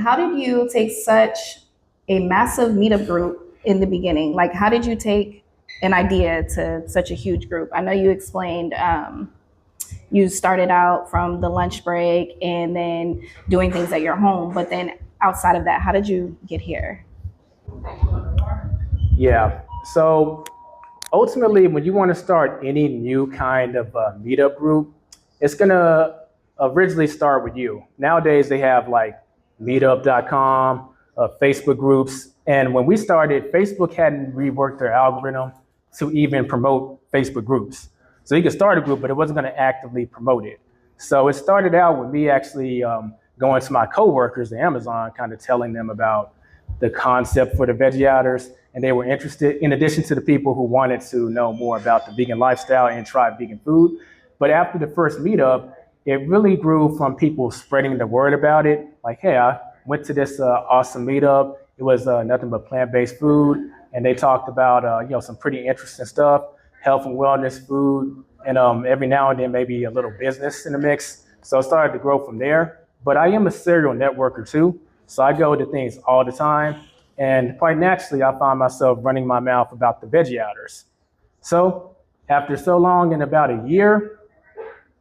how did you take such a massive meetup group in the beginning? Like, how did you take an idea to such a huge group? I know you explained you started out from the lunch break and then doing things at your home, but then outside of that, how did you get here? Yeah. So ultimately, when you want to start any new kind of meetup group, it's going to originally start with you. Nowadays, they have like meetup.com, Facebook groups. And when we started, Facebook hadn't reworked their algorithm to even promote Facebook groups. So you could start a group, but it wasn't going to actively promote it. So it started out with me actually going to my coworkers at Amazon, kind of telling them about the concept for the Veggie Outers, and they were interested, in addition to the people who wanted to know more about the vegan lifestyle and try vegan food. But after the first meetup, it really grew from people spreading the word about it. Like, hey, I went to this awesome meetup. It was nothing but plant-based food, and they talked about some pretty interesting stuff, health and wellness food, and every now and then maybe a little business in the mix. So it started to grow from there. But I am a serial networker too. So I go to things all the time. And quite naturally, I find myself running my mouth about the Veggie Outers. So after so long, in about a year,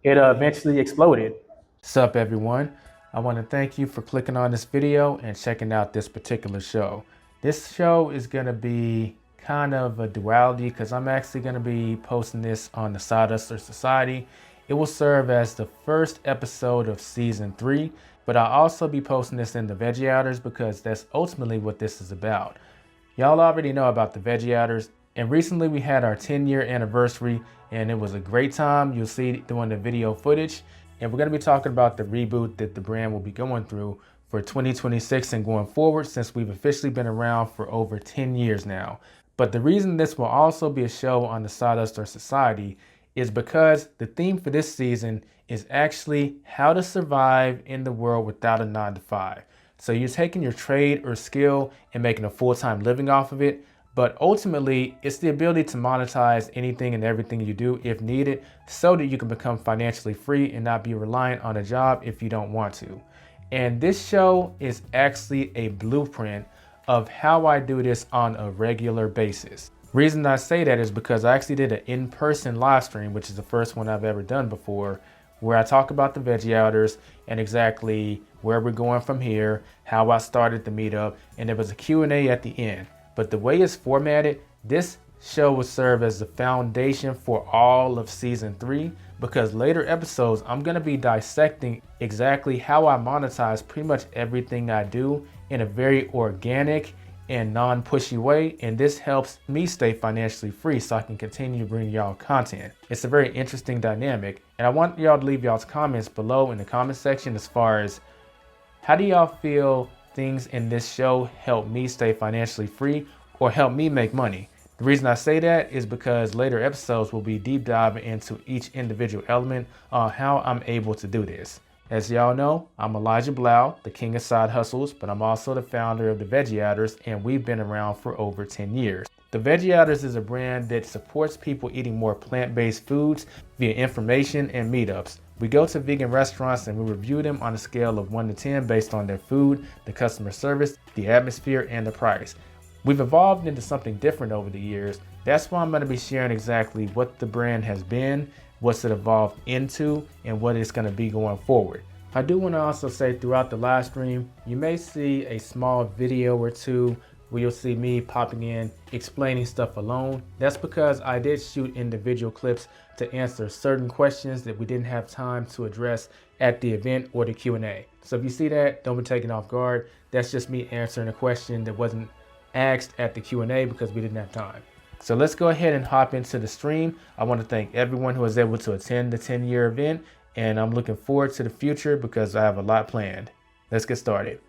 it eventually exploded. What's up, everyone? I want to thank you for clicking on this video and checking out this particular show. This show is going to be kind of a duality because I'm actually going to be posting this on the Side Hustler Society. It will serve as the first episode of season 3, but I'll also be posting this in the Veggie Outers because that's ultimately what this is about. Y'all already know about the Veggie Outers, and recently we had our 10-year anniversary, and it was a great time. You'll see it during the video footage, and we're going to be talking about the reboot that the brand will be going through for 2026 and going forward, since we've officially been around for over 10 years now. But the reason this will also be a show on the Side Hustler Society is because the theme for this season is actually how to survive in the world without a 9-to-5. So you're taking your trade or skill and making a full-time living off of it, but ultimately it's the ability to monetize anything and everything you do if needed, so that you can become financially free and not be reliant on a job if you don't want to. And this show is actually a blueprint of how I do this on a regular basis. Reason I say that is because I actually did an in-person live stream, which is the first one I've ever done before, where I talk about the Veggie Outers and exactly where we're going from here, how I started the meetup, and there was a Q&A at the end. But the way it's formatted, this show will serve as the foundation for all of season 3, because later episodes, I'm gonna be dissecting exactly how I monetize pretty much everything I do in a very organic and non-pushy way, and this helps me stay financially free so I can continue to bring y'all content. It's a very interesting dynamic, and I want y'all to leave y'all's comments below in the comment section as far as how do y'all feel things in this show help me stay financially free or help me make money. The reason I say that is because later episodes will be deep diving into each individual element on how I'm able to do this. As y'all know, I'm Elijah Bilel, the king of side hustles, but I'm also the founder of the Veggie Outers, and we've been around for over 10 years. The Veggie Outers is a brand that supports people eating more plant-based foods via information and meetups. We go to vegan restaurants and we review them on a scale of 1 to 10 based on their food, the customer service, the atmosphere, and the price. We've evolved into something different over the years. That's why I'm going to be sharing exactly what the brand has been, what's it evolved into, and what it's going to be going forward. I do want to also say throughout the live stream, you may see a small video or two where you'll see me popping in explaining stuff alone. That's because I did shoot individual clips to answer certain questions that we didn't have time to address at the event or the Q&A. So if you see that, don't be taken off guard. That's just me answering a question that wasn't asked at the Q&A because we didn't have time. So let's go ahead and hop into the stream. I want to thank everyone who was able to attend the 10-year event, and I'm looking forward to the future because I have a lot planned. Let's get started.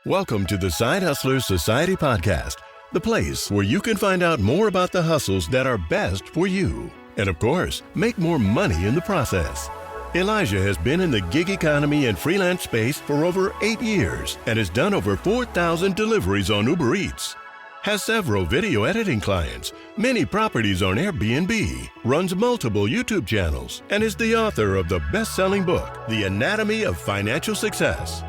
Welcome to the Side Hustlers Society podcast, the place where you can find out more about the hustles that are best for you. And of course, make more money in the process. Elijah has been in the gig economy and freelance space for over 8 years and has done over 4,000 deliveries on Uber Eats. has several video editing clients, many properties on Airbnb, runs multiple YouTube channels, and is the author of the best-selling book, The Anatomy of Financial Success.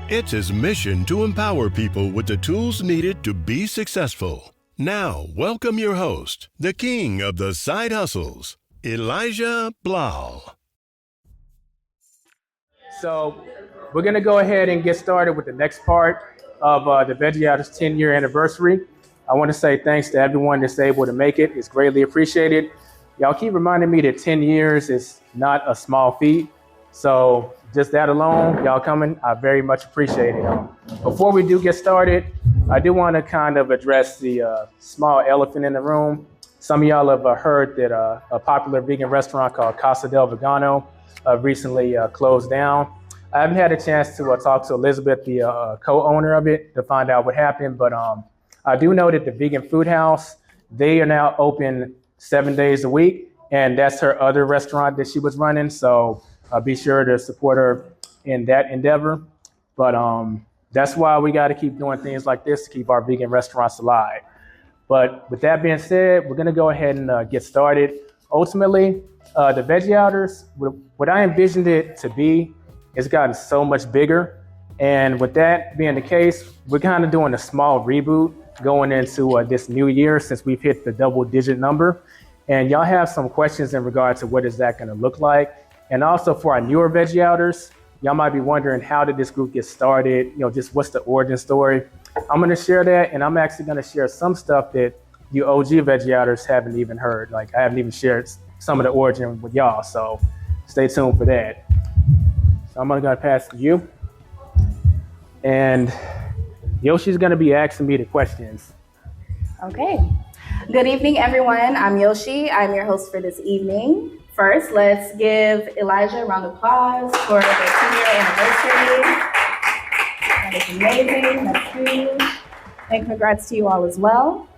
It's his mission to empower people with the tools needed to be successful. Now, welcome your host, the king of the side hustles, Elijah Bilel. So we're going to go ahead and get started with the next part of the Veggie Outers 10-year anniversary. I want to say thanks to everyone that's able to make it. It's greatly appreciated. Y'all keep reminding me that 10 years is not a small feat. So just that alone, y'all coming, I very much appreciate it. Before we do get started, I do want to kind of address the small elephant in the room. Some of y'all have heard that a popular vegan restaurant called Casa del Vegano recently closed down. I haven't had a chance to talk to Elizabeth, the co-owner of it, to find out what happened, but I do know that the Vegan Food House, they are now open 7 days a week, and that's her other restaurant that she was running, so be sure to support her in that endeavor. But that's why we got to keep doing things like this to keep our vegan restaurants alive. But with that being said, we're going to go ahead and get started. Ultimately, the Veggie Outers, what I envisioned it to be, it's gotten so much bigger. And with that being the case, we're kind of doing a small reboot going into this new year since we've hit the double-digit number. And y'all have some questions in regard to what is that going to look like. And also for our newer Veggie Outers, y'all might be wondering, how did this group get started? You know, just what's the origin story? I'm going to share that, and I'm actually going to share some stuff that you OG Veggie Outers haven't even heard. Like, I haven't even shared some of the origin with y'all, so stay tuned for that. So I'm going to pass to you. And Yoshi's going to be asking me the questions. Okay. Good evening, everyone. I'm Yoshi. I'm your host for this evening. First, let's give Elijah a round of applause for the 10-year anniversary. That is amazing. That's huge. And congrats to you all as well.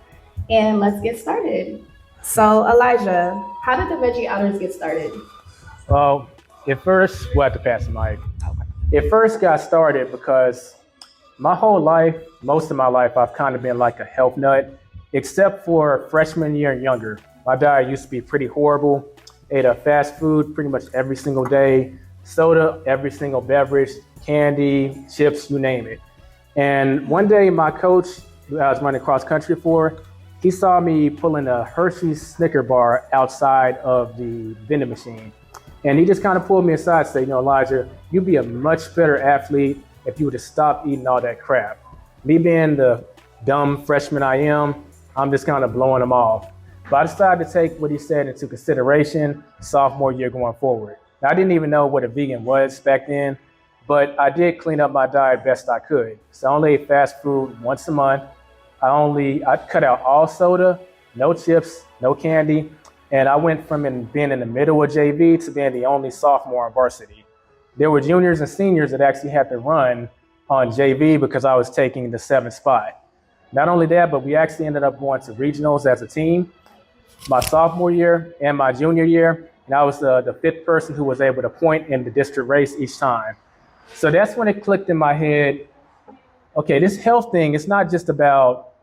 And let's get started. So, Elijah, how did the Veggie Outers get started? Well, it first, we'll have to pass the mic. It first got started because my whole life, most of my life, I've kind of been like a health nut, except for freshman year and younger. My diet used to be pretty horrible. Ate fast food pretty much every single day, soda, every single beverage, candy, chips, you name it. And one day my coach, who I was running cross country for, he saw me pulling a Hershey's Snicker bar outside of the vending machine. And he just kind of pulled me aside and said, you know, Elijah, you'd be a much better athlete if you would have stopped eating all that crap. Me being the dumb freshman I am, I'm just kind of blowing him off. But I decided to take what he said into consideration sophomore year going forward. Now, I didn't even know what a vegan was back then, but I did clean up my diet best I could. So I only ate fast food once a month. I cut out all soda, no chips, no candy. And I went from being in the middle of JV to being the only sophomore on varsity. There were juniors and seniors that actually had to run on JV because I was taking the 7th spot. Not only that, but we actually ended up going to regionals as a team my sophomore year and my junior year. And I was the 5th person who was able to point in the district race each time. So that's when it clicked in my head, okay, this health thing is not just about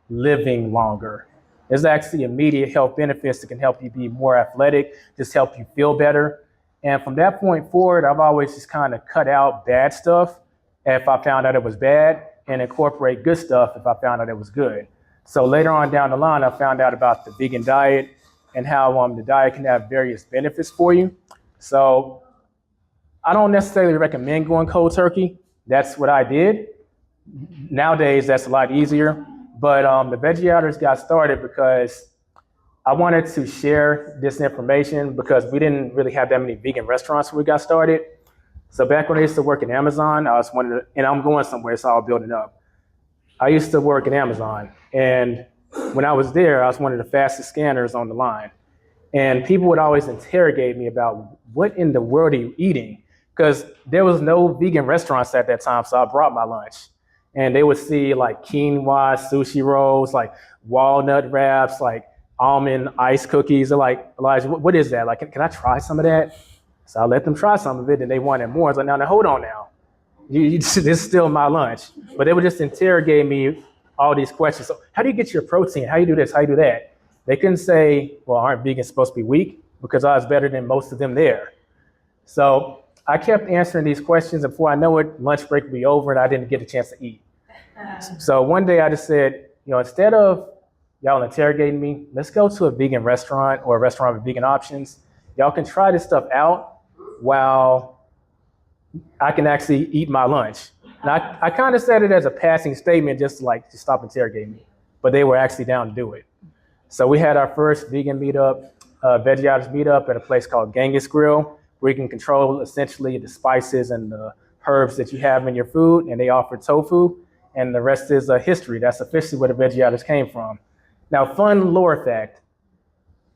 living longer. There's actually immediate health benefits that can help you be more athletic, just help you feel better. And from that point forward, I've always just kind of cut out bad stuff if I found out it was bad and incorporate good stuff if I found out it was good. So later on down the line, I found out about the vegan diet and how the diet can have various benefits for you. So I don't necessarily recommend going cold turkey. That's what I did. Nowadays, that's a lot easier. But the Veggie Outers got started because I wanted to share this information because we didn't really have that many vegan restaurants when we got started. So back when I used to work in Amazon, and I'm going somewhere, it's all building up. I used to work in Amazon, and when I was there, I was one of the fastest scanners on the line. And people would always interrogate me about what in the world are you eating? Because there was no vegan restaurants at that time, so I brought my lunch. And they would see like quinoa sushi rolls, like walnut wraps, like almond ice cookies. They're like, Elijah, what is that? Like, can I try some of that? So I let them try some of it, and they wanted more. I was like, now hold on now. This is still my lunch. But they would just interrogate me all these questions. So how do you get your protein? How do you do this? How do you do that? They couldn't say, well, aren't vegans supposed to be weak? Because I was better than most of them there. So I kept answering these questions, and before I know it, lunch break would be over and I didn't get a chance to eat. So one day I just said, instead of y'all interrogating me, let's go to a vegan restaurant or a restaurant with vegan options. Y'all can try this stuff out while I can actually eat my lunch. And I kind of said it as a passing statement, just to stop interrogating me, but they were actually down to do it. So we had our first vegan meetup, Veggie Outers meetup at a place called Genghis Grill, where you can control essentially the spices and the herbs that you have in your food, and they offer tofu, and the rest is history. That's officially where the Veggie Outers came from. Now, fun lore fact,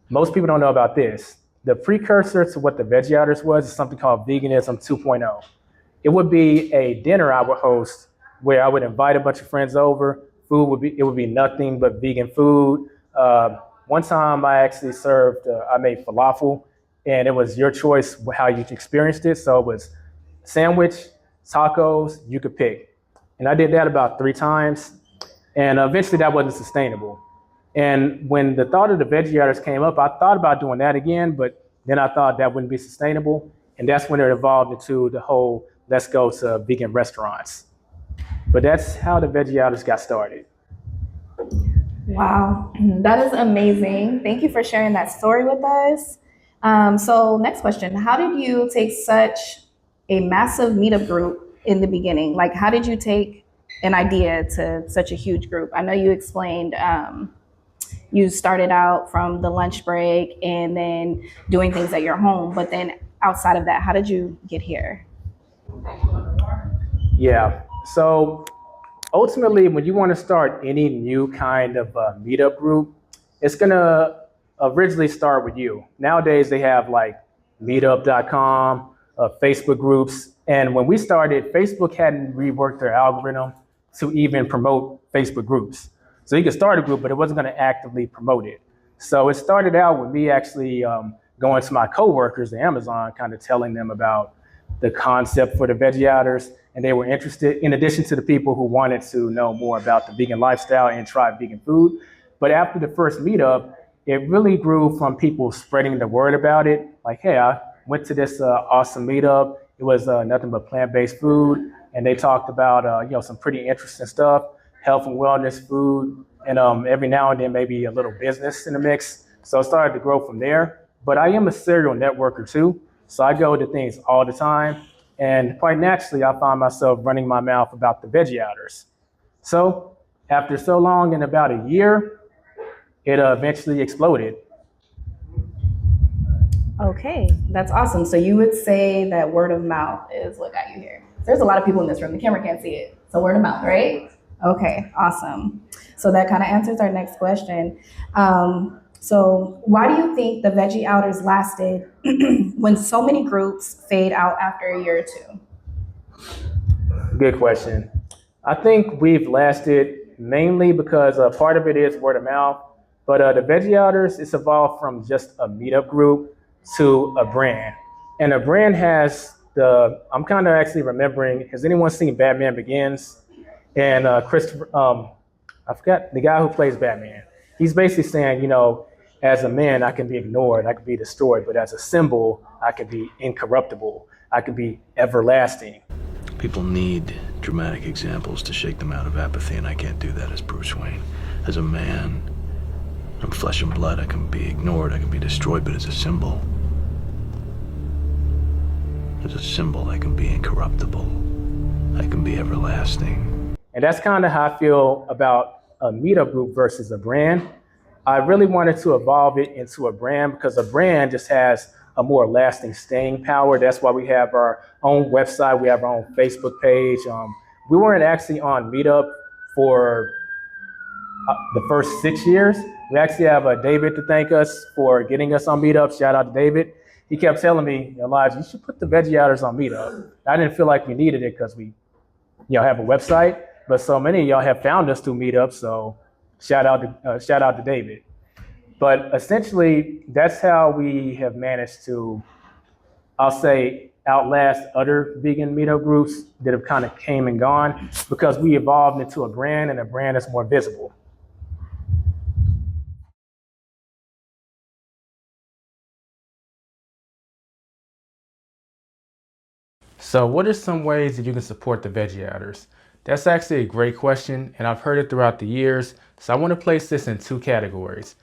most people don't know about this. The precursor to what the Veggie Outers was is something called Veganism 2.0. It would be a dinner I would host where I would invite a bunch of friends over. It would be nothing but vegan food. One time I actually I made falafel, and it was your choice how you experienced it. So it was sandwich, tacos, you could pick. And I did that about 3 times, and eventually that wasn't sustainable. And when the thought of the Veggie Outers came up, I thought about doing that again, but then I thought that wouldn't be sustainable. And that's when it evolved into the whole, let's go to vegan restaurants. But that's how the Veggie Outers got started. Wow, that is amazing. Thank you for sharing that story with us. So next question, how did you take such a massive meetup group in the beginning? Like, how did you take an idea to such a huge group? I know you explained you started out from the lunch break and then doing things at your home, but then outside of that, how did you get here? Yeah, so ultimately, when you want to start any new kind of meetup group, it's going to originally start with you. Nowadays, they have like meetup.com, Facebook groups. And when we started, Facebook hadn't reworked their algorithm to even promote Facebook groups. So you could start a group, but it wasn't going to actively promote it. So it started out with me actually going to my coworkers at Amazon, kind of telling them about the concept for the Veggie Outers, and they were interested, in addition to the people who wanted to know more about the vegan lifestyle and try vegan food. But after the first meetup, it really grew from people spreading the word about it. Like, hey, I went to this awesome meetup. It was nothing but plant-based food, and they talked about some pretty interesting stuff, health and wellness food, and every now and then maybe a little business in the mix. So it started to grow from there. But I am a serial networker too. So I go to things all the time. And quite naturally, I find myself running my mouth about the Veggie Outers. So after so long, in about a year, it eventually exploded. Okay, that's awesome. So you would say that word of mouth is what got you here. There's a lot of people in this room. The camera can't see it. So word of mouth, right? Okay, awesome. So that kind of answers our next question. So why do you think the Veggie Outers lasted when so many groups fade out after a year or 2? Good question. I think we've lasted mainly because part of it is word of mouth, but the Veggie Outers, it's evolved from just a meetup group to a brand. And a brand has I'm kind of actually remembering, has anyone seen Batman Begins? And Christopher, I forgot the guy who plays Batman. He's basically saying, as a man, I can be ignored, I can be destroyed, but as a symbol, I can be incorruptible, I can be everlasting. People need dramatic examples to shake them out of apathy, and I can't do that as Bruce Wayne. As a man, I'm flesh and blood, I can be ignored, I can be destroyed, but as a symbol, I can be incorruptible, I can be everlasting. And that's kind of how I feel about a meetup group versus a brand. I really wanted to evolve it into a brand because a brand just has a more lasting staying power. That's why we have our own website. We have our own Facebook page. We weren't actually on Meetup for the first 6 years. We actually have David to thank us for getting us on Meetup. Shout out to David. He kept telling me, Elijah, you should put the Veggie Outers on Meetup. I didn't feel like we needed it because we have a website, but so many of y'all have found us through Meetup. So shout out to David. But essentially, that's how we have managed to, I'll say, outlast other vegan meetup groups that have kind of came and gone because we evolved into a brand, and a brand that's more visible. So what are some ways that you can support the Veggie Outers? That's actually a great question, and I've heard it throughout the years. So I want to place this in two categories.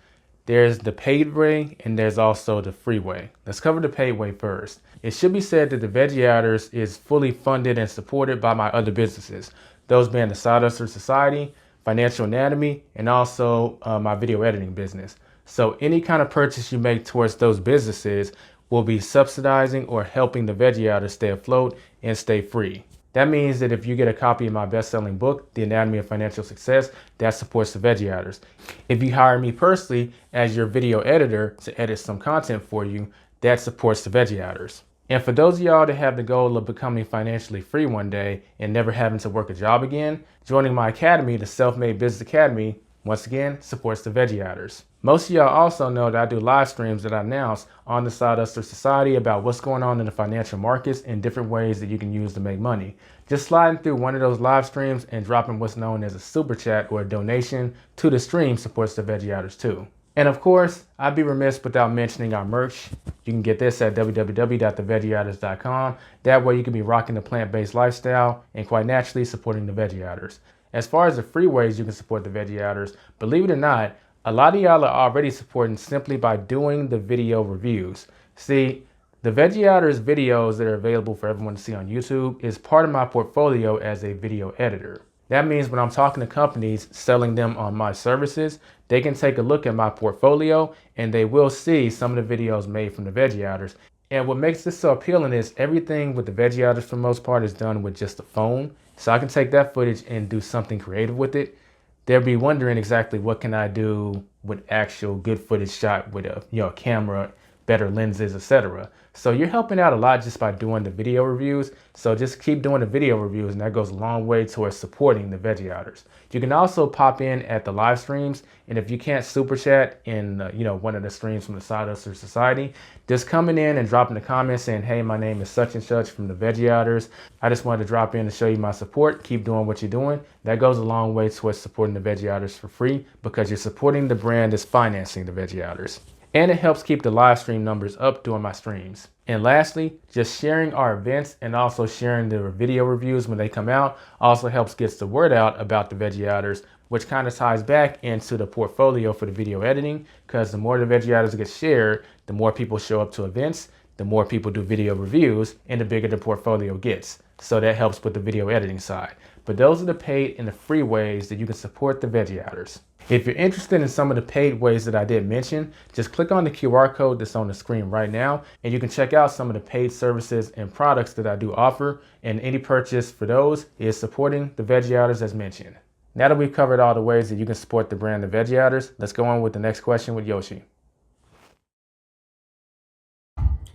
There's the paid way and there's also the free way. Let's cover the paid way first. It should be said that the Veggie Outers is fully funded and supported by my other businesses, those being the Side Hustler Society, Financial Anatomy, and also my video editing business. So any kind of purchase you make towards those businesses will be subsidizing or helping the Veggie Outers stay afloat and stay free. That means that if you get a copy of my best-selling book, The Anatomy of Financial Success, that supports the Veggie Outers. If you hire me personally as your video editor to edit some content for you, that supports the Veggie Outers. And for those of y'all that have the goal of becoming financially free one day and never having to work a job again, joining my academy, the Self-Made Business Academy, once again, supports the Veggie Outers. Most of y'all also know that I do live streams that I announce on the Side Hustler Society about what's going on in the financial markets and different ways that you can use to make money. Just sliding through one of those live streams and dropping what's known as a super chat or a donation to the stream supports the Veggie Outers too. And of course, I'd be remiss without mentioning our merch. You can get this at www.theveggieouters.com. That way you can be rocking the plant-based lifestyle and quite naturally supporting the Veggie Outers. As far as the free ways you can support the Veggie Outers, believe it or not, a lot of y'all are already supporting simply by doing the video reviews. See, the Veggie Outers videos that are available for everyone to see on YouTube is part of my portfolio as a video editor. That means when I'm talking to companies selling them on my services, they can take a look at my portfolio and they will see some of the videos made from the Veggie Outers. And what makes this so appealing is everything with the Veggie Outers for the most part is done with just a phone. So I can take that footage and do something creative with it. They'll be wondering exactly what can I do with actual good footage shot with a camera, better lenses, etc. So you're helping out a lot just by doing the video reviews. So just keep doing the video reviews, and that goes a long way towards supporting the Veggie Outers. You can also pop in at the live streams, and if you can't super chat in one of the streams from the Side Hustler Society, just coming in and dropping the comments saying, hey, my name is such and such from the Veggie Outers. I just wanted to drop in to show you my support. Keep doing what you're doing. That goes a long way towards supporting the Veggie Outers for free because you're supporting the brand that's financing the Veggie Outers. And it helps keep the live stream numbers up during my streams. And lastly, just sharing our events and also sharing the video reviews when they come out also helps get the word out about the Veggie Outers, which kind of ties back into the portfolio for the video editing, because the more the Veggie Outers get shared, the more people show up to events, the more people do video reviews, and the bigger the portfolio gets. So that helps with the video editing side. But those are the paid and the free ways that you can support the Veggie Outers. If you're interested in some of the paid ways that I did mention, just click on the QR code that's on the screen right now, and you can check out some of the paid services and products that I do offer, and any purchase for those is supporting the Veggie Outers as mentioned. Now that we've covered all the ways that you can support the brand, the Veggie Outers, let's go on with the next question with Yoshi.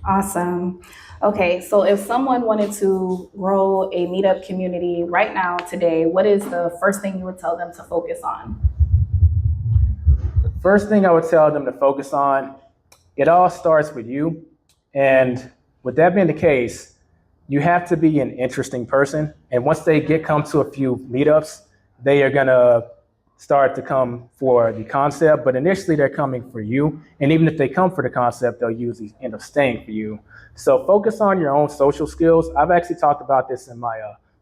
Awesome. Okay, so if someone wanted to grow a meetup community right now, today, what is the first thing you would tell them to focus on? First thing I would tell them to focus on, it all starts with you. And with that being the case, you have to be an interesting person. And once they come to a few meetups, they are gonna start to come for the concept, but initially they're coming for you. And even if they come for the concept, they'll usually end up staying for you. So focus on your own social skills. I've actually talked about this in my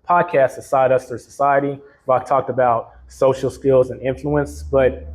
podcast, the Side Hustler Society, where I talked about social skills and influence. But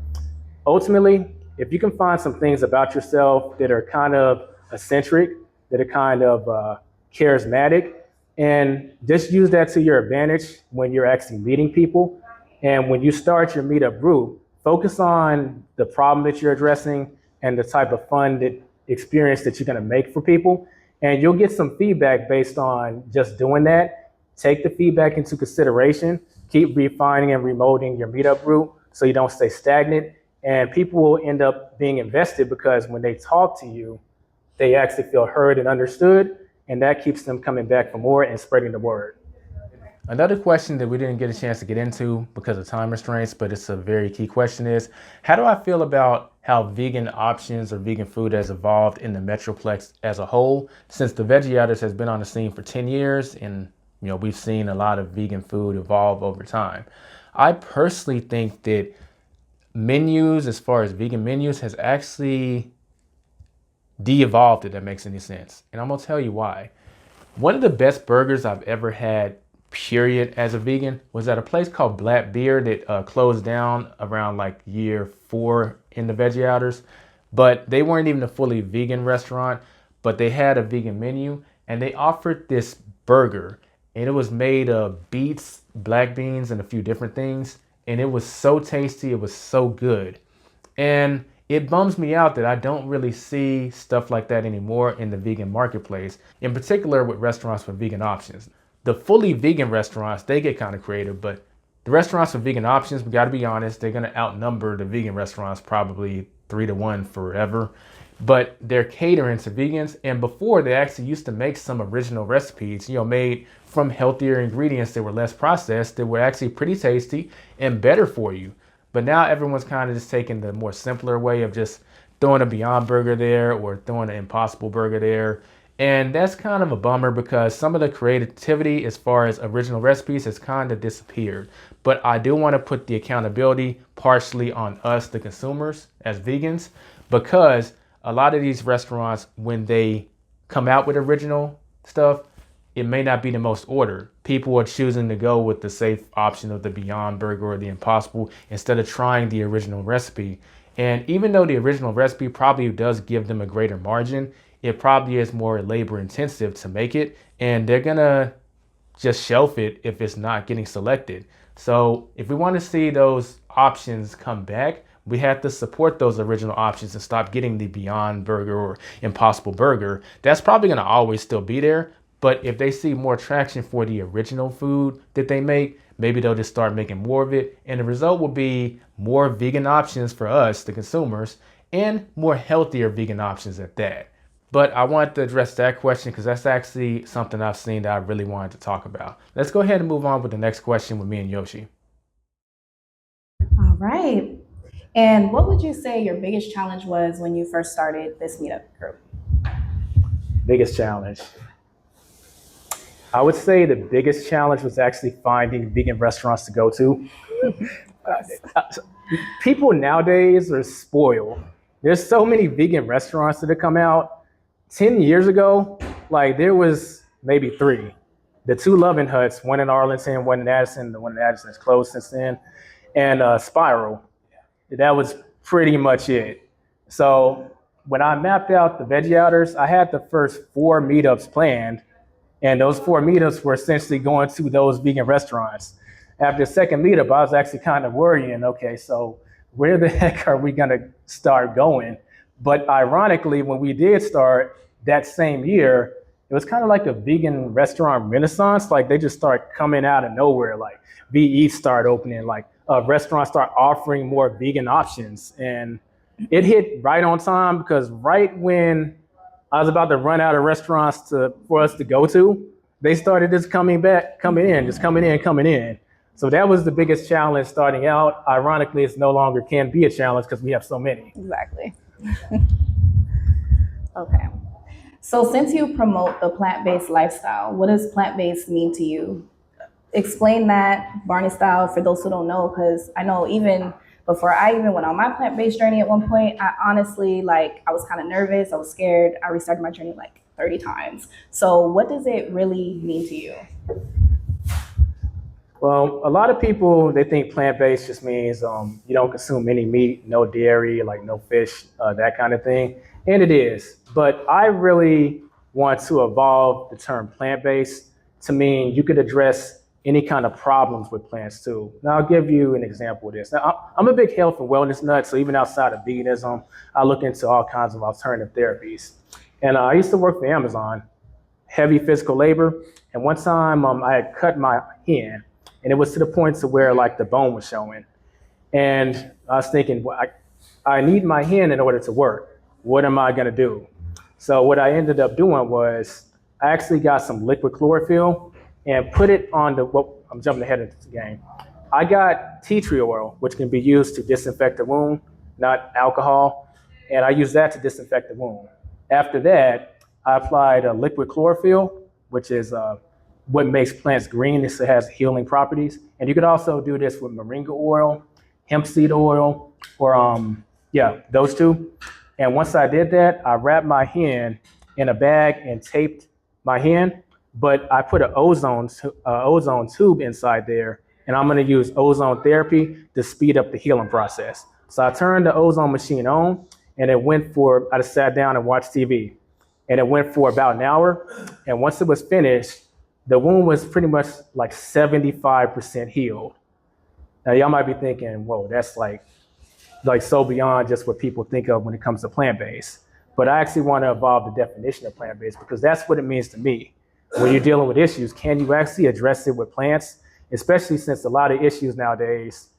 ultimately, if you can find some things about yourself that are kind of eccentric, that are kind of charismatic, and just use that to your advantage when you're actually meeting people. And when you start your meetup group, focus on the problem that you're addressing and the type of fun experience that you're going to make for people. And you'll get some feedback based on just doing that. Take the feedback into consideration. Keep refining and remolding your meetup group so you don't stay stagnant. And people will end up being invested because when they talk to you, they actually feel heard and understood. And that keeps them coming back for more and spreading the word. Another question that we didn't get a chance to get into because of time restraints, but it's a very key question is, how do I feel about how vegan options or vegan food has evolved in the Metroplex as a whole? Since the Veggie Outers has been on the scene for 10 years and we've seen a lot of vegan food evolve over time. I personally think that menus, as far as vegan menus, has actually de-evolved, if that makes any sense. And I'm gonna tell you why. One of the best burgers I've ever had, period, as a vegan, was at a place called Black Beer that closed down around like year 4 in the Veggie Outers. But they weren't even a fully vegan restaurant, but they had a vegan menu and they offered this burger, and it was made of beets, black beans, and a few different things. And it was so tasty, it was so good. And it bums me out that I don't really see stuff like that anymore in the vegan marketplace, in particular with restaurants with vegan options. The fully vegan restaurants, they get kind of creative, but the restaurants with vegan options, we got to be honest, they're going to outnumber the vegan restaurants probably 3-1 forever. But they're catering to vegans, and before they actually used to make some original recipes, made from healthier ingredients that were less processed, that were actually pretty tasty and better for you. But now everyone's kind of just taking the more simpler way of just throwing a Beyond Burger there or throwing an Impossible Burger there. And that's kind of a bummer because some of the creativity as far as original recipes has kind of disappeared. But I do want to put the accountability partially on us, the consumers, as vegans, because a lot of these restaurants, when they come out with original stuff, it may not be the most ordered. People are choosing to go with the safe option of the Beyond Burger or the Impossible instead of trying the original recipe. And even though the original recipe probably does give them a greater margin, it probably is more labor intensive to make it, and they're gonna just shelf it if it's not getting selected. So if we want to see those options come back, we have to support those original options and stop getting the Beyond Burger or Impossible Burger. That's probably gonna always still be there, but if they see more traction for the original food that they make, maybe they'll just start making more of it, and the result will be more vegan options for us, the consumers, and more healthier vegan options at that. But I wanted to address that question because that's actually something I've seen that I really wanted to talk about. Let's go ahead and move on with the next question with me and Yoshi. All right. And what would you say your biggest challenge was when you first started this meetup group? Biggest challenge. I would say the biggest challenge was actually finding vegan restaurants to go to. People nowadays are spoiled. There's so many vegan restaurants that have come out. 10 years ago, like there was maybe 3. The 2 Loving Huts, one in Arlington, one in Addison. The one in Addison is closed since then. And Spiral. That was pretty much it. So when I mapped out the Veggie Outers, I had the first 4 meetups planned. And those 4 meetups were essentially going to those vegan restaurants. After the second meetup, I was actually kind of worrying, okay, so where the heck are we gonna start going? But ironically, when we did start that same year, it was kind of like a vegan restaurant renaissance. Like they just start coming out of nowhere. Like VE start opening, like restaurants start offering more vegan options. And it hit right on time because right when I was about to run out of restaurants for us to go to, they started just coming in. So that was the biggest challenge starting out. Ironically, it's no longer can be a challenge because we have so many. Exactly. Okay. So since you promote the plant-based lifestyle, what does plant-based mean to you? Explain that Barney style for those who don't know, because I know even before I even went on my plant-based journey at one point, I honestly, I was kind of nervous, I was scared. I restarted my journey 30 times. So what does it really mean to you? Well, a lot of people, they think plant-based just means you don't consume any meat, no dairy, no fish, that kind of thing. And it is. But I really want to evolve the term plant-based to mean you could address any kind of problems with plants too. Now, I'll give you an example of this. Now, I'm a big health and wellness nut, so even outside of veganism, I look into all kinds of alternative therapies. And I used to work for Amazon, heavy physical labor. And one time I had cut my hand, and it was to the point to where the bone was showing. And I was thinking, well, I need my hand in order to work. What am I gonna do? So what I ended up doing was I actually got some liquid chlorophyll and put it on I'm jumping ahead of the game. I got tea tree oil, which can be used to disinfect the wound, not alcohol, and I use that to disinfect the wound. After that, I applied a liquid chlorophyll, which is what makes plants green. It has healing properties. And you could also do this with moringa oil, hemp seed oil, or those two. And once I did that, I wrapped my hand in a bag and taped my hand, but I put an ozone tube inside there, and I'm gonna use ozone therapy to speed up the healing process. So I turned the ozone machine on, and I just sat down and watched TV. And it went for about an hour. And once it was finished, the wound was pretty much like 75% healed. Now y'all might be thinking, whoa, that's like so beyond just what people think of when it comes to plant-based. But I actually want to evolve the definition of plant-based because that's what it means to me. When you're dealing with issues, can you actually address it with plants? Especially since a lot of issues nowadays,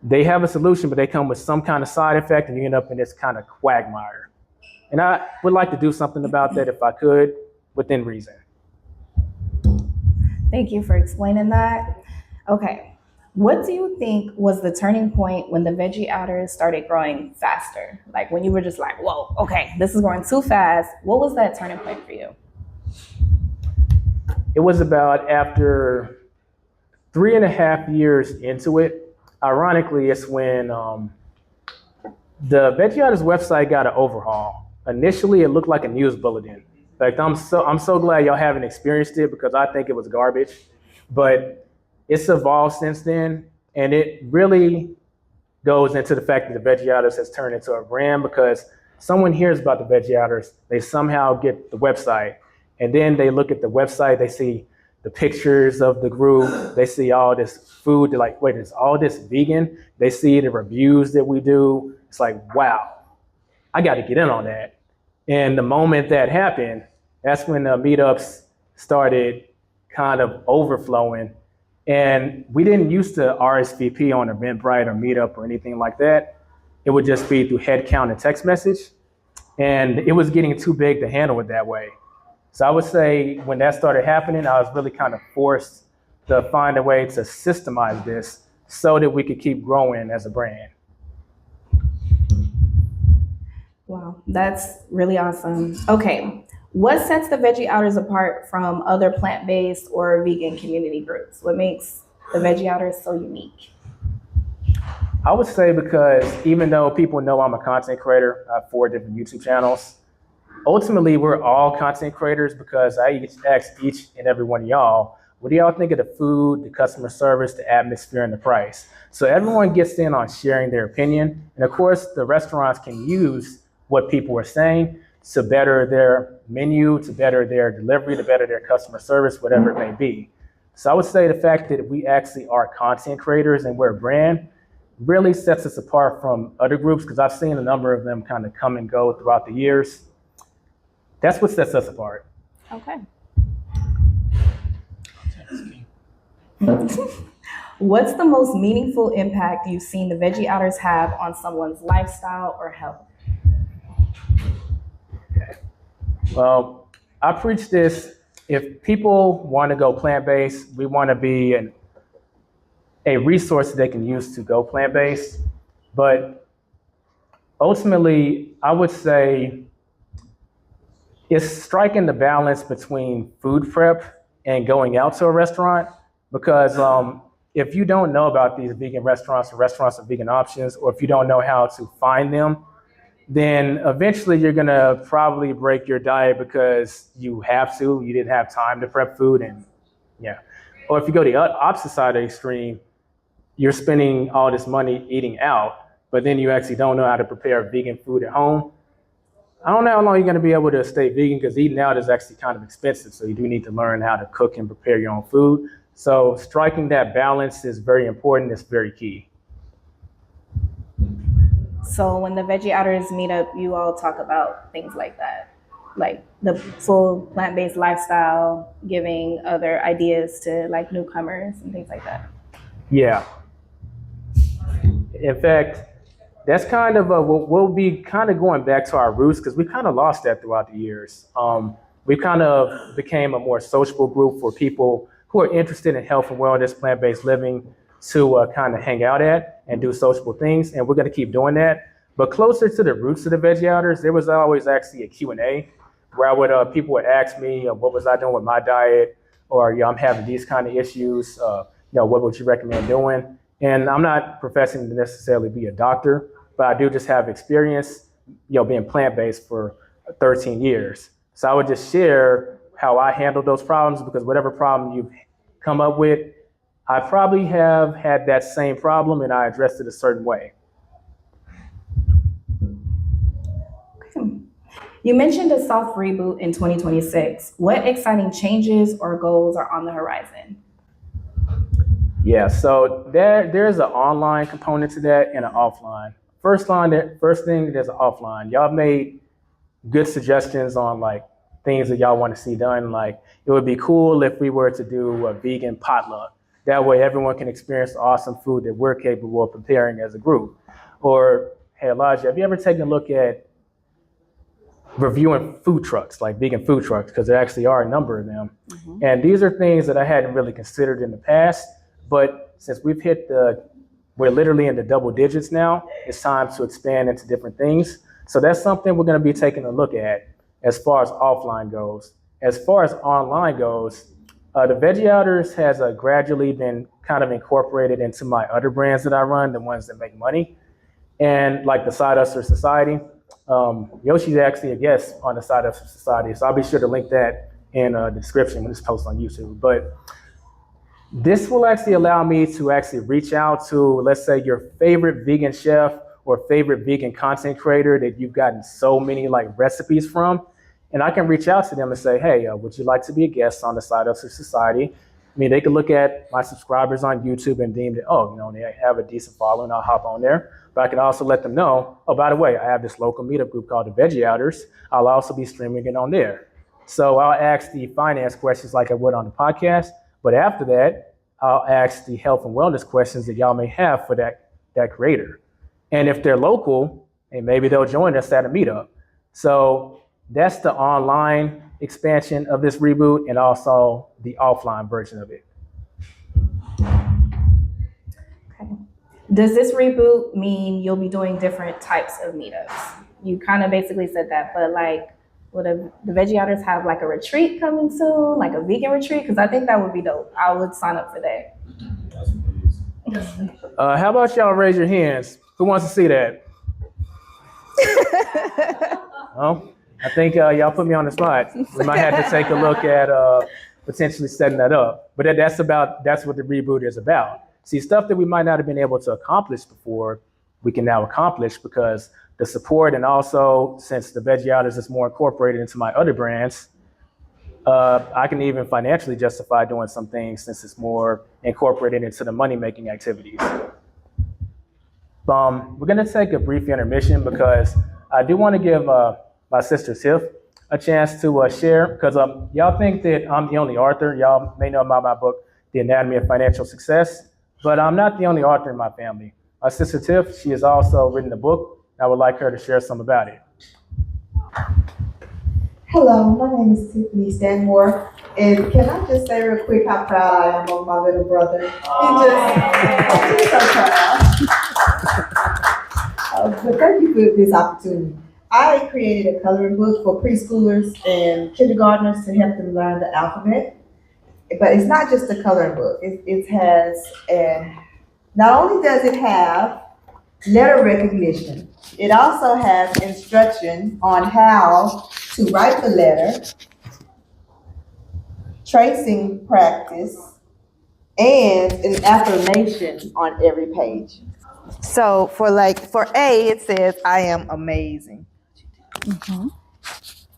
they have a solution, but they come with some kind of side effect and you end up in this kind of quagmire. And I would like to do something about that if I could, within reason. Thank you for explaining that. Okay. What do you think was the turning point when the Veggie Outers started growing faster? Like when you were just like, whoa, okay, this is growing too fast. What was that turning point for you? It was about after 3.5 years into it. Ironically, it's when the Veggie Outers website got an overhaul. Initially, it looked like a news bulletin. In fact, I'm so glad y'all haven't experienced it because I think it was garbage. But it's evolved since then, and it really goes into the fact that the Veggie Outers has turned into a brand because someone hears about the Veggie Outers, they somehow get the website, and then they look at the website, they see the pictures of the group, they see all this food, they're like, wait, is all this vegan? They see the reviews that we do. It's like, wow, I got to get in on that. And the moment that happened, that's when the meetups started kind of overflowing. And we didn't used to RSVP on Eventbrite or Meetup or anything like that. It would just be through head count and text message. And it was getting too big to handle it that way. So I would say when that started happening, I was really kind of forced to find a way to systemize this so that we could keep growing as a brand. Wow, that's really awesome. Okay. What sets the Veggie Outers apart from other plant-based or vegan community groups? What makes the Veggie Outers so unique? I would say because even though people know I'm a content creator, I have 4 different YouTube channels, ultimately we're all content creators because I ask each and every one of y'all, what do y'all think of the food, the customer service, the atmosphere, and the price? So everyone gets in on sharing their opinion. And of course, the restaurants can use what people are saying to better their menu, to better their delivery, to better their customer service, whatever it may be. So I would say the fact that we actually are content creators and we're a brand really sets us apart from other groups because I've seen a number of them kind of come and go throughout the years. That's what sets us apart. Okay. What's the most meaningful impact you've seen the Veggie Outers have on someone's lifestyle or health? Well, I preach this. If people want to go plant-based, we want to be a resource they can use to go plant-based. But ultimately, I would say it's striking the balance between food prep and going out to a restaurant. Because if you don't know about these vegan restaurants or restaurants with vegan options, or if you don't know how to find them, then eventually you're gonna probably break your diet because you have to, you didn't have time to prep food, and yeah. Or if you go the opposite side of the extreme, you're spending all this money eating out, but then you actually don't know how to prepare vegan food at home. I don't know how long you're gonna be able to stay vegan because eating out is actually kind of expensive, so you do need to learn how to cook and prepare your own food. So striking that balance is very important, it's very key. So when the Veggie Outers meet up, you all talk about things like that, like the full plant-based lifestyle, giving other ideas to like newcomers and things like that. Yeah. In fact, that's kind of we'll be kind of going back to our roots because we kind of lost that throughout the years. We kind of became a more sociable group for people who who are interested in health and wellness, plant-based living to kind of hang out at and do sociable things. And we're going to keep doing that. But closer to the roots of the Veggie Outers, there was always actually a Q&A where people would ask me, what was I doing with my diet? Or, I'm having these kind of issues. What would you recommend doing? And I'm not professing to necessarily be a doctor, but I do just have experience, being plant-based for 13 years. So I would just share how I handled those problems, because whatever problem you've come up with, I probably have had that same problem and I addressed it a certain way. You mentioned a soft reboot in 2026. What exciting changes or goals are on the horizon? Yeah, so there's an online component to that and an offline. First thing, there's an offline. Y'all made good suggestions on like things that y'all want to see done. Like, it would be cool if we were to do a vegan potluck. That way everyone can experience the awesome food that we're capable of preparing as a group. Or, hey Elijah, have you ever taken a look at reviewing food trucks, like vegan food trucks, because there actually are a number of them. Mm-hmm. And these are things that I hadn't really considered in the past, but since we're literally in the double digits now, it's time to expand into different things. So that's something we're going to be taking a look at as far as offline goes. As far as online goes, the Veggie Outers has gradually been kind of incorporated into my other brands that I run, the ones that make money, and like the Side Hustler Society. Yoshi's actually a guest on the Side Hustler Society, so I'll be sure to link that in the description when it's posted on YouTube. But this will actually allow me to actually reach out to, let's say, your favorite vegan chef or favorite vegan content creator that you've gotten so many like recipes from. And I can reach out to them and say, hey, would you like to be a guest on the Side Hustler Society? I mean, they could look at my subscribers on YouTube and deem that, they have a decent following, I'll hop on there. But I can also let them know, by the way, I have this local meetup group called the Veggie Outers. I'll also be streaming it on there. So I'll ask the finance questions like I would on the podcast. But after that, I'll ask the health and wellness questions that y'all may have for that creator. And if they're local, and maybe they'll join us at a meetup. So that's the online expansion of this reboot and also the offline version of it. Okay. Does this reboot mean you'll be doing different types of meetups? You kind of basically said that, but like, would the Veggie Outers have like a retreat coming soon, like a vegan retreat? Because I think that would be dope. I would sign up for that. How about y'all raise your hands? Who wants to see that? Well, I think y'all put me on the spot. We might have to take a look at potentially setting that up. But that's what the reboot is about. See, stuff that we might not have been able to accomplish before, we can now accomplish because the support, and also since the Veggie Outers is more incorporated into my other brands, I can even financially justify doing some things since it's more incorporated into the money-making activities. We're going to take a brief intermission because I do want to give my sister Tiff a chance to share, because y'all think that I'm the only author. Y'all may know about my book, The Anatomy of Financial Success, but I'm not the only author in my family. My sister Tiff, she has also written a book. I would like her to share some about it. Hello, my name is Tiffany Stanmore, and can I just say real quick how proud I am of my little brother? He's so proud. But thank you for this opportunity. I created a coloring book for preschoolers and kindergartners to help them learn the alphabet. But it's not just a coloring book. It has, not only does it have letter recognition, it also has instruction on how to write the letter, tracing practice, and an affirmation on every page. So for A, it says, I am amazing. Mm-hmm.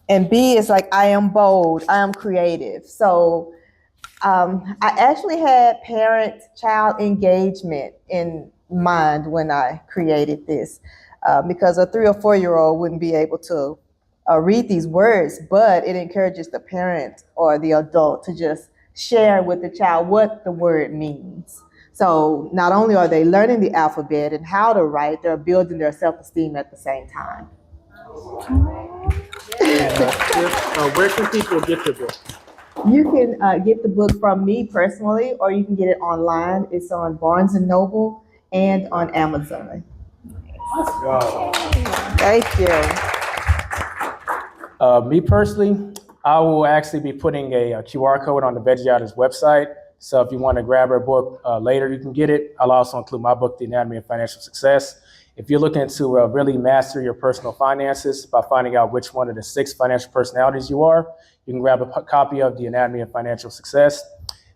And B is like, I am bold, I am creative. So I actually had parent-child engagement in mind when I created this, because a 3 or 4-year-old wouldn't be able to read these words, but it encourages the parent or the adult to just share with the child what the word means. So not only are they learning the alphabet and how to write, they're building their self-esteem at the same time. And, where can people get your book? You can get the book from me personally, or you can get it online. It's on Barnes and Noble and on Amazon. Let's go. Thank you. Me personally, I will actually be putting a QR code on the Veggie Outers website. So if you want to grab our book later, you can get it. I'll also include my book, The Anatomy of Financial Success. If you're looking to really master your personal finances by finding out which one of the 6 financial personalities you are, you can grab a copy of The Anatomy of Financial Success.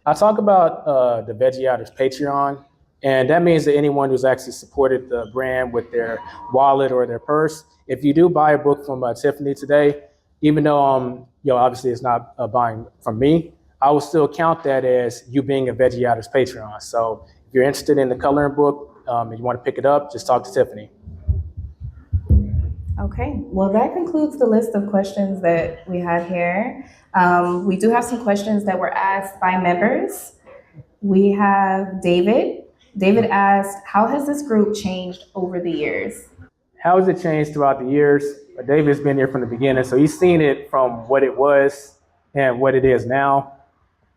I talk about the Veggie Outers Patreon, and that means that anyone who's actually supported the brand with their wallet or their purse, if you do buy a book from Tiffany today, even though obviously it's not buying from me, I will still count that as you being a Veggie Outers Patreon. So if you're interested in the coloring book and you want to pick it up, just talk to Tiffany. Okay, well, that concludes the list of questions that we had here. We do have some questions that were asked by members. We have David. David asked, how has this group changed over the years? How has it changed throughout the years? David's been here from the beginning, so he's seen it from what it was and what it is now.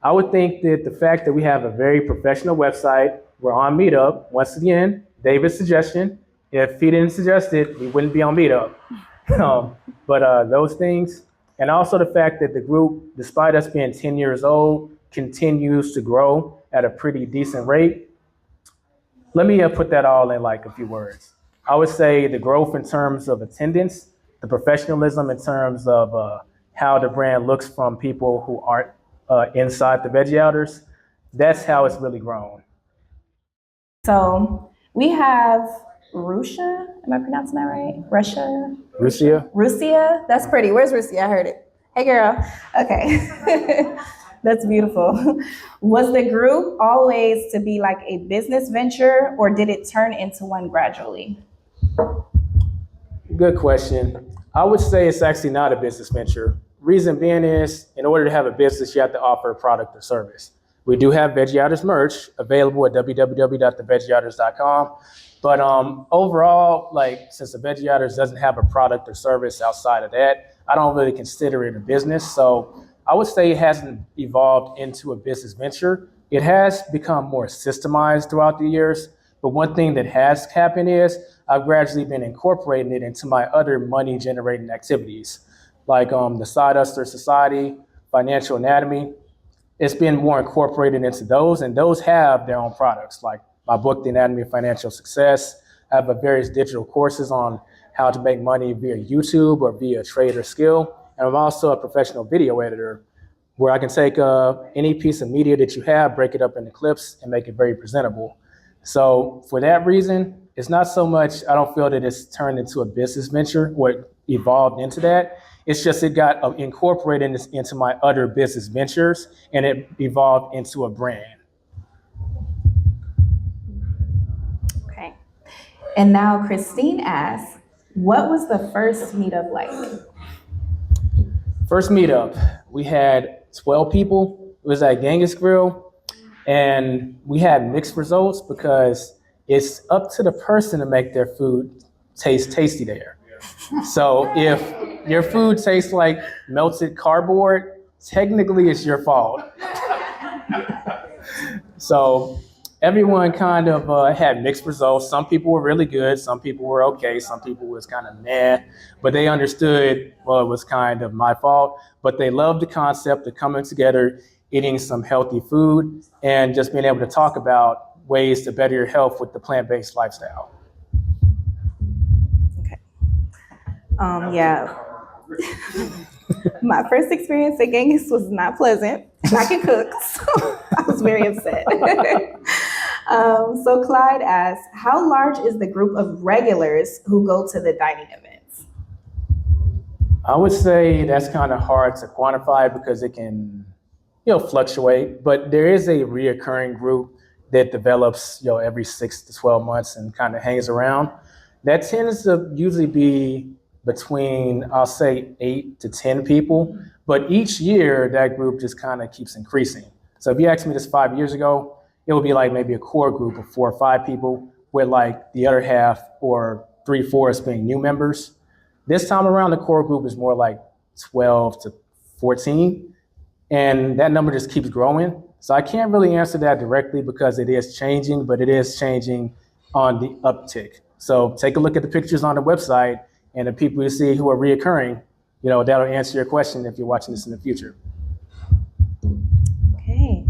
I would think that the fact that we have a very professional website, we're on Meetup. Once again, David's suggestion. If he didn't suggest it, we wouldn't be on Meetup. But those things, and also the fact that the group, despite us being 10 years old, continues to grow at a pretty decent rate. Let me put that all in like a few words. I would say the growth in terms of attendance, the professionalism in terms of how the brand looks from people who aren't inside the Veggie Outers, that's how it's really grown. So we have Russia, am I pronouncing that right? Russia? Russia, that's pretty. Where's Russia? I heard it. Hey girl, okay. That's beautiful. Was the group always to be like a business venture, or did it turn into one gradually? Good question. I would say it's actually not a business venture. Reason being is, in order to have a business, you have to offer a product or service. We do have Veggie Outers merch available at www.theveggie.outers.com. But overall, like, since the Veggie Outers doesn't have a product or service outside of that, I don't really consider it a business. So I would say it hasn't evolved into a business venture. It has become more systemized throughout the years. But one thing that has happened is I've gradually been incorporating it into my other money generating activities, like the Side Hustler Society, Financial Anatomy. It's been more incorporated into those, and those have their own products, like my book, The Anatomy of Financial Success. I have various digital courses on how to make money via YouTube or via trade or skill. And I'm also a professional video editor where I can take any piece of media that you have, break it up into clips, and make it very presentable. So for that reason, it's not so much, I don't feel that it's turned into a business venture or it evolved into that. It's just it got incorporated into my other business ventures, and it evolved into a brand. Okay. And now Christine asks, what was the first meetup like? First meetup, we had 12 people. It was at Genghis Grill, and we had mixed results because it's up to the person to make their food taste tasty there. So if your food tastes like melted cardboard, technically it's your fault. So everyone kind of had mixed results. Some people were really good, some people were okay, some people was kind of meh, but they understood, well, it was kind of my fault, but they loved the concept of coming together, eating some healthy food, and just being able to talk about ways to better your health with the plant-based lifestyle. Okay. Yeah. My first experience at Genghis was not pleasant. I can cook, so I was very upset. So Clyde asks, how large is the group of regulars who go to the dining events? I would say that's kind of hard to quantify because it can, fluctuate, but there is a reoccurring group that develops, every 6 to 12 months and kind of hangs around. That tends to usually be between, I'll say, 8 to 10 people, but each year that group just kind of keeps increasing. So if you asked me this 5 years ago, it would be like maybe a core group of 4 or 5 people with like the other half or 3/4 being new members. This time around, the core group is more like 12 to 14. And that number just keeps growing. So I can't really answer that directly because it is changing, but it is changing on the uptick. So take a look at the pictures on the website and the people you see who are reoccurring, that'll answer your question if you're watching this in the future. Okay.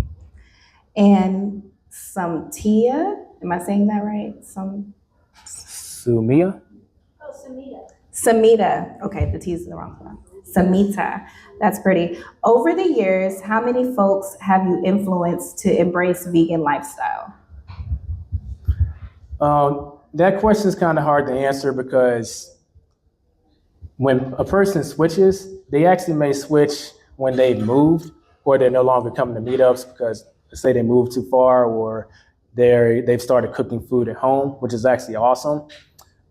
And Samtia, am I saying that right? Sumia? Samita. Okay, the T's in the wrong one. Samita. That's pretty. Over the years, how many folks have you influenced to embrace vegan lifestyle? That question is kind of hard to answer because when a person switches, they actually may switch when they've moved or they're no longer coming to meetups because, let's say, they moved too far or they've started cooking food at home, which is actually awesome.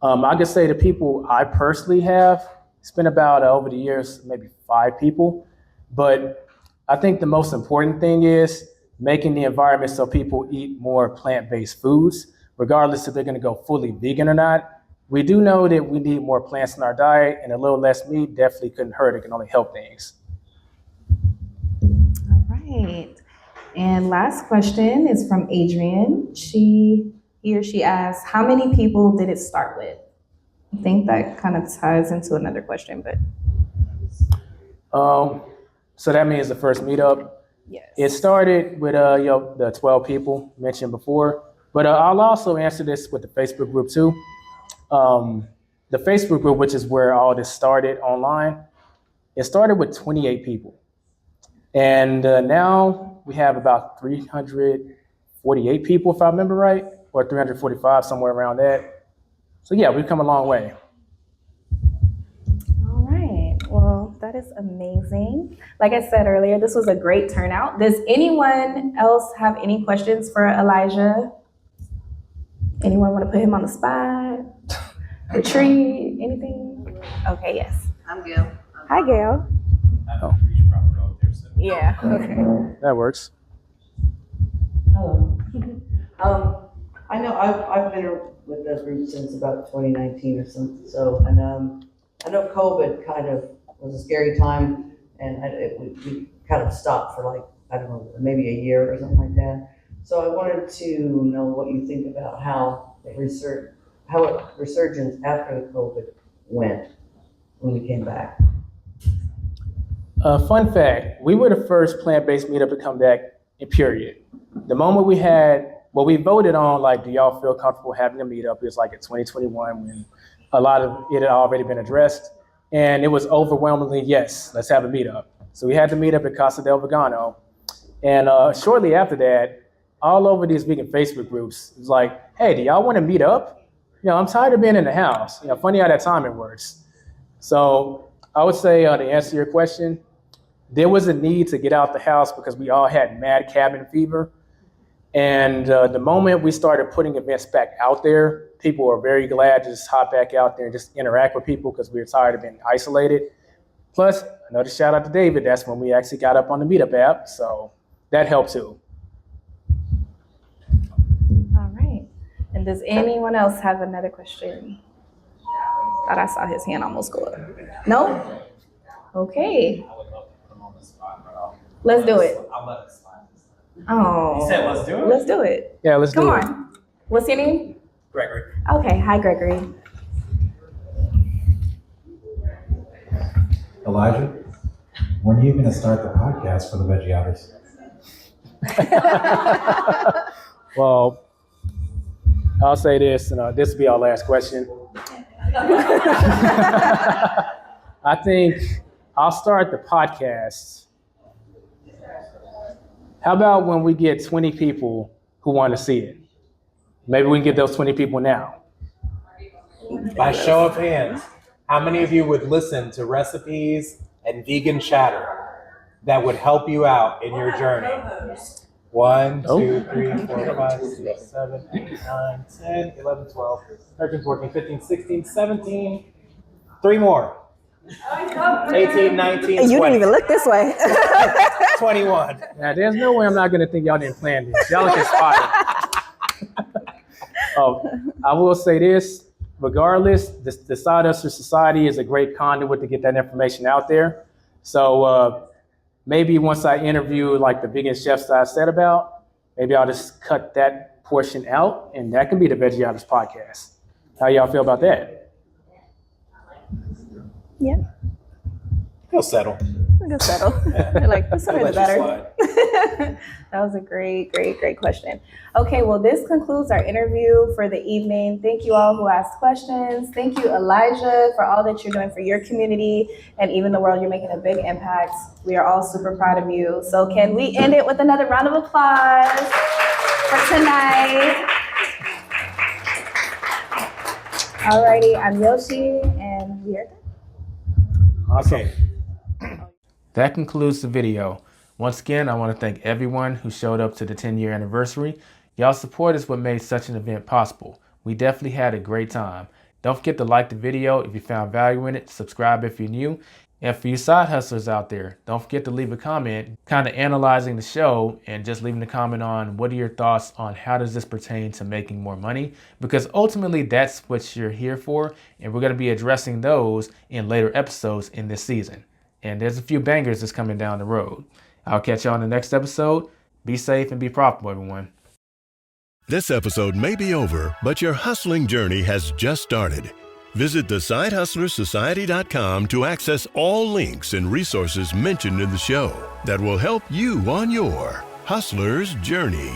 I could say the people I personally have, it's been about over the years, maybe 5 people. But I think the most important thing is making the environment so people eat more plant-based foods, regardless if they're going to go fully vegan or not. We do know that we need more plants in our diet, and a little less meat definitely couldn't hurt. It can only help things. All right. And last question is from Adrian. He or she asks, how many people did it start with? I think that kind of ties into another question, but. So that means the first meetup. Yes. It started with the 12 people mentioned before, but I'll also answer this with the Facebook group too. The Facebook group, which is where all this started online, it started with 28 people. And now we have about 348 people, if I remember right, or 345, somewhere around that. So yeah, we've come a long way. All right. Well, that is amazing. Like I said earlier, this was a great turnout. Does anyone else have any questions for Elijah? Anyone want to put him on the spot? Retreat? Anything? Okay, yes. I'm Gail. Hi, Gail. Oh. Yeah, okay. That works. Hello. I know I've been with the group since about 2019 or something. So, and I know COVID kind of was a scary time, and we kind of stopped for like, I don't know, maybe a year or something like that. So I wanted to know what you think about how resurgence after the COVID went when we came back. Fun fact, we were the first plant-based meetup to come back in period. The moment we voted on, like, do y'all feel comfortable having a meetup? It was like in 2021 when a lot of it had already been addressed. And it was overwhelmingly, yes, let's have a meetup. So we had the meetup at Casa del Vegano. And shortly after that, all over these vegan Facebook groups, it was like, hey, do y'all want to meet up? I'm tired of being in the house. Funny how that timing works. So I would say to answer your question, there was a need to get out the house because we all had mad cabin fever. And the moment we started putting events back out there, people were very glad to just hop back out there and just interact with people because we were tired of being isolated. Plus, another shout out to David, that's when we actually got up on the Meetup app. So that helped too. All right. And does anyone else have another question? Thought I saw his hand almost go up. No? Okay. Let's do it. I'll let it slide. Oh. You said let's do it? Let's do it. Yeah, let's Come do it. Come on. What's your name? Gregory. Okay. Hi, Gregory. Elijah, when are you going to start the podcast for the Veggie Outers? Well, I'll say this, and this will be our last question. I think I'll start the podcast. How about when we get 20 people who want to see it? Maybe we can get those 20 people now. By show of hands, how many of you would listen to recipes and vegan chatter that would help you out in your journey? 1, 2, 3, 4, 5, 6, 7, 8, 9, 10, 11, 12, 13, 14, 15, 16, 17. 3 more. 18, 19, 20. You didn't even look this way. 21. Now, there's no way I'm not going to think y'all didn't plan this. Y'all look inspired. I will say this. Regardless, the Side Hustler Society is a great conduit to get that information out there. So maybe once I interview like the vegan chefs that I said about, maybe I'll just cut that portion out, and that can be the Veggie Outers podcast. How y'all feel about that? Yeah, He'll settle. we can settle. Like, the sooner the Let you better. slide. That was a great question. Okay, well, this concludes our interview for the evening. Thank you all who asked questions. Thank you, Elijah, for all that you're doing for your community and even the world. You're making a big impact. We are all super proud of you. So can we end it with another round of applause for tonight? Alrighty, I'm Yoshi, and we are done. Awesome. That concludes the video. Once again, I want to thank everyone who showed up to the 10-year anniversary. Y'all's support is what made such an event possible. We definitely had a great time. Don't forget to like the video if you found value in it, subscribe if you're new, and for you side hustlers out there, don't forget to leave a comment kind of analyzing the show and just leaving a comment on what are your thoughts on how does this pertain to making more money, because ultimately that's what you're here for, and we're going to be addressing those in later episodes in this season. And there's a few bangers that's coming down the road. I'll catch you on the next episode. Be safe and be profitable, everyone. This episode may be over, but your hustling journey has just started. Visit thesidehustlersociety.com to access all links and resources mentioned in the show that will help you on your hustler's journey.